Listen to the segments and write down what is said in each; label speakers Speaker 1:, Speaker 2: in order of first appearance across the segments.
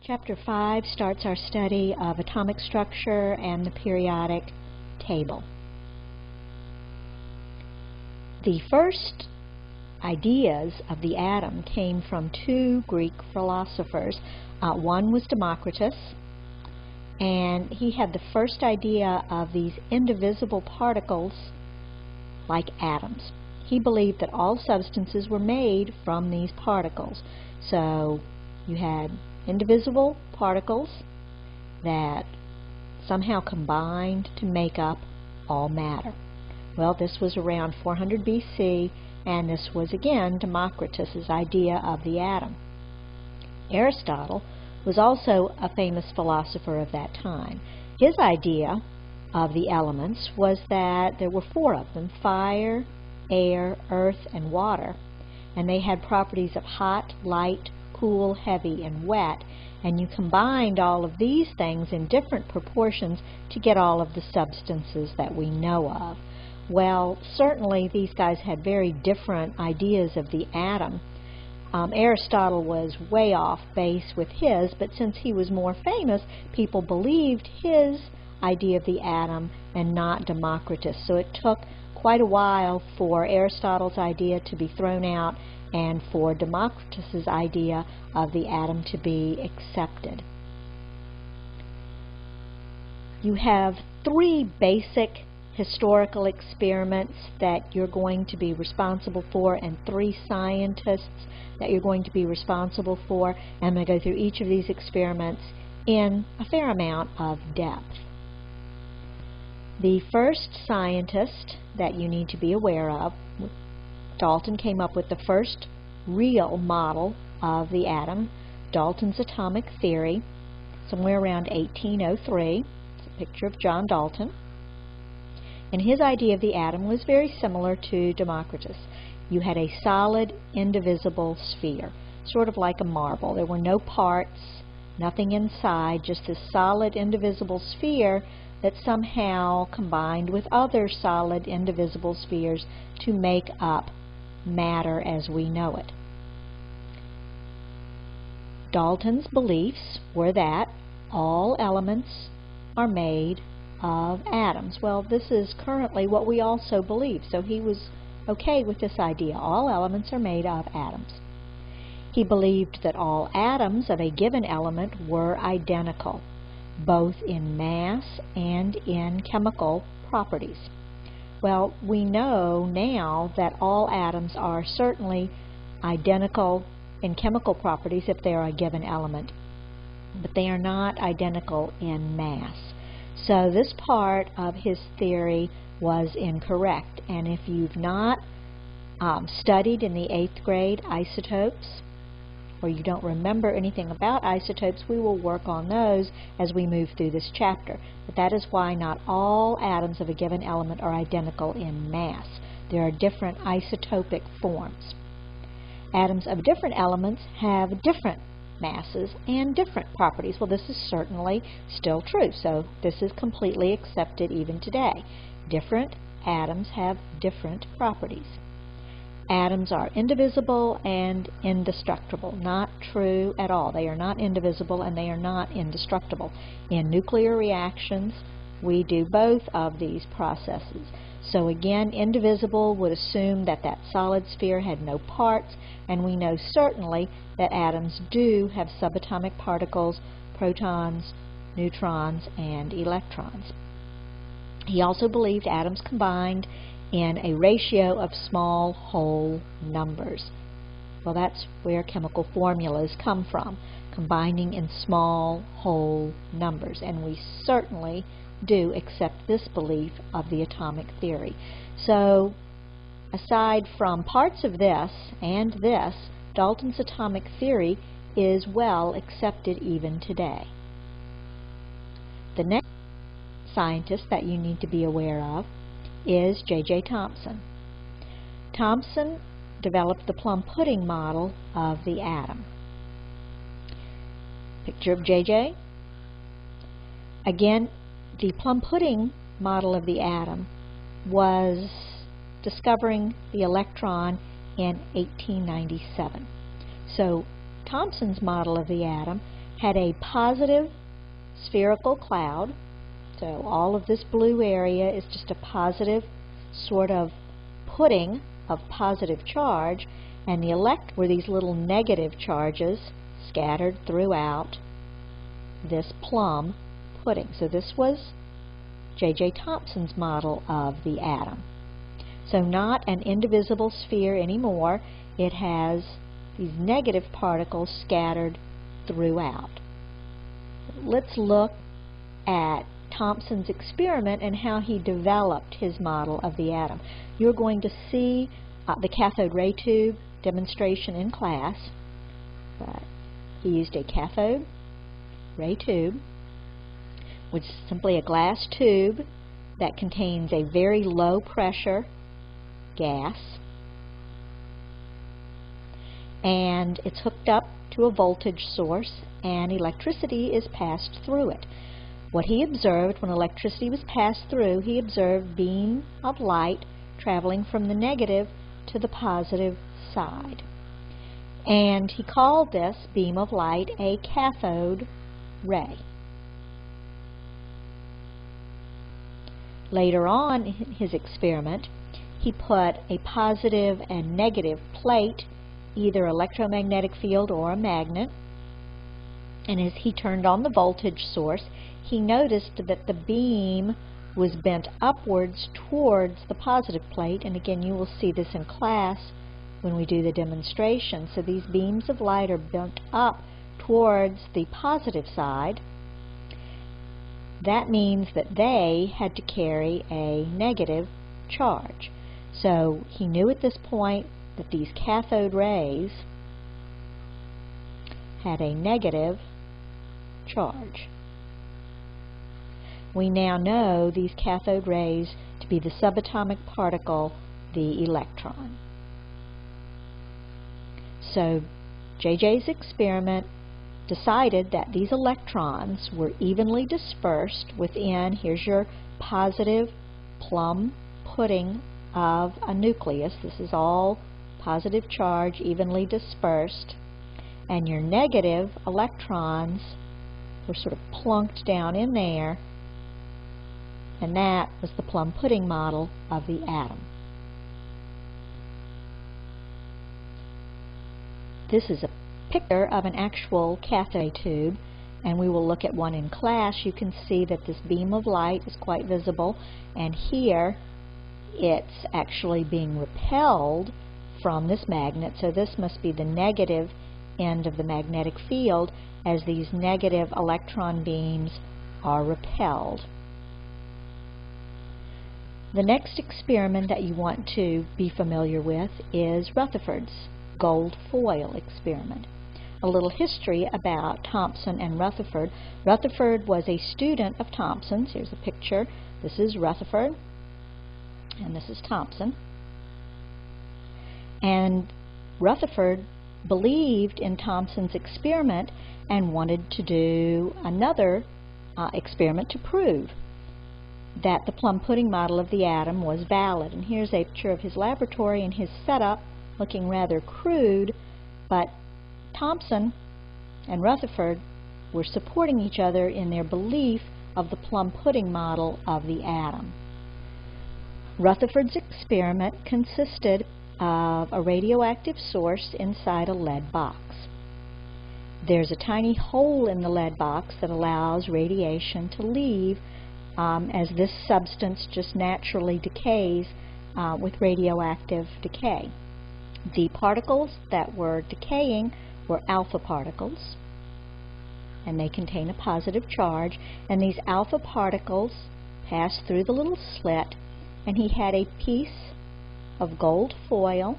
Speaker 1: Chapter 5 starts our study of atomic structure and the periodic table. The first ideas of the atom came from two Greek philosophers. One was Democritus, and he had the first idea of these indivisible particles like atoms. He believed that all substances were made from these particles. So you had indivisible particles that somehow combined to make up all matter. Well, this was around 400 BC, and this was again Democritus's idea of the atom. Aristotle was also a famous philosopher of that time. His idea of the elements was that there were four of them: fire, air, earth, and water, and they had properties of hot, light, cool, heavy, and wet, and you combined all of these things in different proportions to get all of the substances that we know of. Well, certainly these guys had very different ideas of the atom. Aristotle was way off base with his, but since he was more famous, people believed his idea of the atom and not Democritus. So it took quite a while for Aristotle's idea to be thrown out and for Democritus's idea of the atom to be accepted. You have three basic historical experiments that you're going to be responsible for, and three scientists that you're going to be responsible for. And I'm going to go through each of these experiments in a fair amount of depth. The first scientist that you need to be aware of, Dalton, came up with the first real model of the atom, Dalton's atomic theory, somewhere around 1803. It's a picture of John Dalton. And his idea of the atom was very similar to Democritus. You had a solid, indivisible sphere, sort of like a marble. There were no parts, nothing inside, just this solid, indivisible sphere that somehow combined with other solid, indivisible spheres to make up matter as we know it. Dalton's beliefs were that all elements are made of atoms. Well, this is currently what we also believe, so he was okay with this idea. All elements are made of atoms. He believed that all atoms of a given element were identical, both in mass and in chemical properties. Well, we know now that all atoms are certainly identical in chemical properties if they are a given element, but they are not identical in mass. So this part of his theory was incorrect, and if you've not studied in the 8th grade isotopes, or you don't remember anything about isotopes, we will work on those as we move through this chapter. But that is why not all atoms of a given element are identical in mass. There are different isotopic forms. Atoms of different elements have different masses and different properties. Well, this is certainly still true, so this is completely accepted even today. Different atoms have different properties. Atoms are indivisible and indestructible. Not true at all. They are not indivisible and they are not indestructible. In nuclear reactions, we do both of these processes. So again, indivisible would assume that that solid sphere had no parts, and we know certainly that atoms do have subatomic particles, protons, neutrons, and electrons. He also believed atoms combined in a ratio of small whole numbers. Well, that's where chemical formulas come from, combining in small whole numbers, and we certainly do accept this belief of the atomic theory. So, aside from parts of this and this, Dalton's atomic theory is well accepted even today. The next scientist that you need to be aware of is J.J. Thomson. Thomson developed the plum pudding model of the atom. Picture of J.J. Again, the plum pudding model of the atom was discovering the electron in 1897. So Thomson's model of the atom had a positive spherical cloud. So all of this blue area is just a positive sort of pudding of positive charge, and the electrons were these little negative charges scattered throughout this plum pudding. So this was J.J. Thomson's model of the atom. So not an indivisible sphere anymore. It has these negative particles scattered throughout. Let's look at Thomson's experiment and how he developed his model of the atom. You're going to see the cathode ray tube demonstration in class. But he used a cathode ray tube, which is simply a glass tube that contains a very low pressure gas, and it's hooked up to a voltage source, and electricity is passed through it. What he observed when electricity was passed through, he observed beam of light traveling from the negative to the positive side. And he called this beam of light a cathode ray. Later on in his experiment, he put a positive and negative plate, either electromagnetic field or a magnet, and as he turned on the voltage source, he noticed that the beam was bent upwards towards the positive plate, and again you will see this in class when we do the demonstration. So these beams of light are bent up towards the positive side. That means that they had to carry a negative charge. So he knew at this point that these cathode rays had a negative charge. We now know these cathode rays to be the subatomic particle, the electron. So J.J.'s experiment decided that these electrons were evenly dispersed within, here's your positive plum pudding of a nucleus. This is all positive charge evenly dispersed, and your negative electrons were sort of plunked down in there, and that was the plum pudding model of the atom. This is a picture of an actual cathode tube, and we will look at one in class. You can see that this beam of light is quite visible, and here it's actually being repelled from this magnet, so this must be the negative end of the magnetic field as these negative electron beams are repelled. The next experiment that you want to be familiar with is Rutherford's gold foil experiment. A little history about Thomson and Rutherford. Rutherford was a student of Thomson's. Here's a picture. This is Rutherford, and this is Thomson. And Rutherford believed in Thomson's experiment and wanted to do another experiment to prove that the plum pudding model of the atom was valid. And here's a picture of his laboratory and his setup, looking rather crude, but Thomson and Rutherford were supporting each other in their belief of the plum pudding model of the atom. Rutherford's experiment consisted of a radioactive source inside a lead box. There's a tiny hole in the lead box that allows radiation to leave as this substance just naturally decays with radioactive decay. The particles that were decaying were alpha particles, and they contain a positive charge, and these alpha particles passed through the little slit, and he had a piece of gold foil,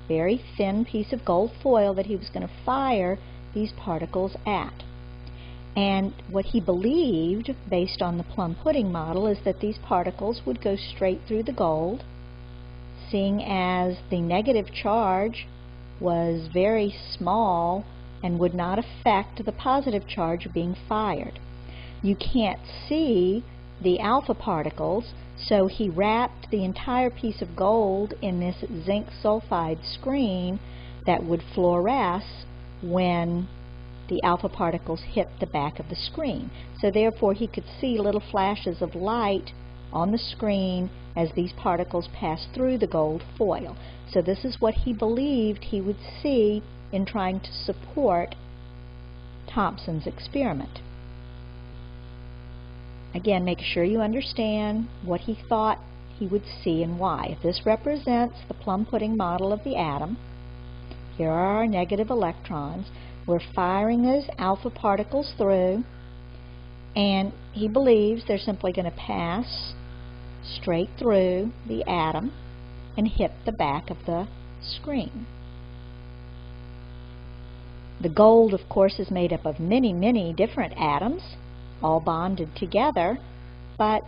Speaker 1: very thin piece of gold foil that he was going to fire these particles at. And what he believed, based on the plum pudding model, is that these particles would go straight through the gold, seeing as the negative charge was very small and would not affect the positive charge being fired. You can't see the alpha particles, so he wrapped the entire piece of gold in this zinc sulfide screen that would fluoresce when the alpha particles hit the back of the screen. So therefore he could see little flashes of light on the screen as these particles passed through the gold foil. So this is what he believed he would see in trying to support Thomson's experiment. Again, make sure you understand what he thought he would see and why. If this represents the plum pudding model of the atom, here are our negative electrons. We're firing those alpha particles through, and he believes they're simply going to pass straight through the atom and hit the back of the screen. The gold, of course, is made up of many, many different atoms, all bonded together, but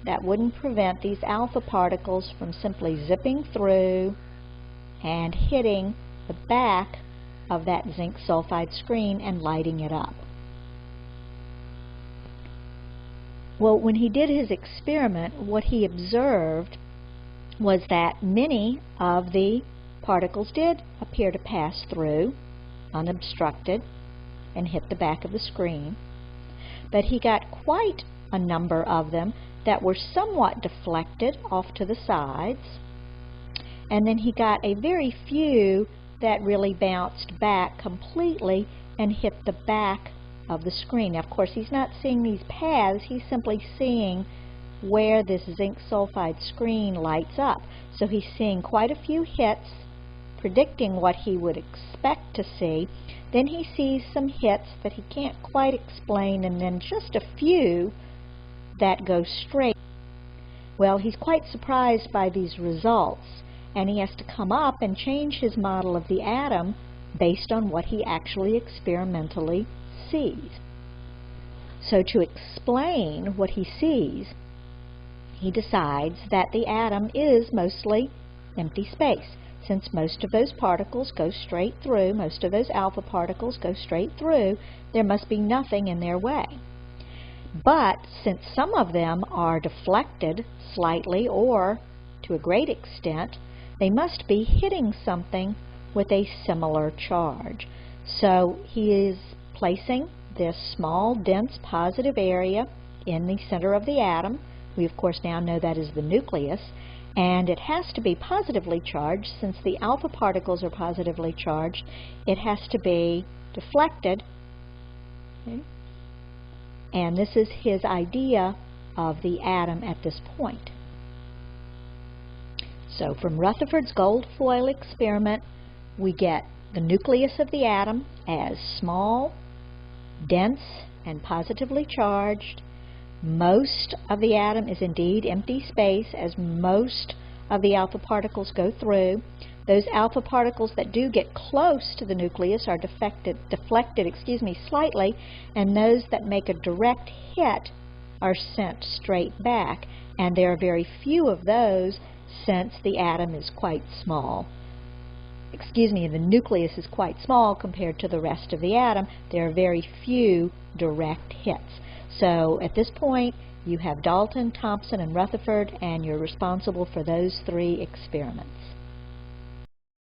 Speaker 1: that wouldn't prevent these alpha particles from simply zipping through and hitting the back of that zinc sulfide screen and lighting it up. Well, when he did his experiment, what he observed was that many of the particles did appear to pass through unobstructed and hit the back of the screen, but he got quite a number of them that were somewhat deflected off to the sides, and then he got a very few that really bounced back completely and hit the back of the screen. Now, of course, he's not seeing these paths, he's simply seeing where this zinc sulfide screen lights up. So he's seeing quite a few hits, predicting what he would expect to see. Then he sees some hits that he can't quite explain, and then just a few that go straight. Well, he's quite surprised by these results, and he has to come up and change his model of the atom based on what he actually experimentally sees. So to explain what he sees, he decides that the atom is mostly empty space. Since most of those particles go straight through, most of those alpha particles go straight through, there must be nothing in their way. But since some of them are deflected slightly or to a great extent, they must be hitting something with a similar charge. So he is placing this small, dense, positive area in the center of the atom. We, of course, now know that is the nucleus, and it has to be positively charged. Since the alpha particles are positively charged, it has to be deflected. Okay? And this is his idea of the atom at this point. So from Rutherford's gold foil experiment, we get the nucleus of the atom as small, dense, and positively charged. Most of the atom is indeed empty space, as most of the alpha particles go through. Those alpha particles that do get close to the nucleus are deflected slightly, and those that make a direct hit are sent straight back. And there are very few of those, since the atom is quite small. The nucleus is quite small compared to the rest of the atom. There are very few direct hits. So at this point, you have Dalton, Thomson, and Rutherford, and you're responsible for those 3 experiments.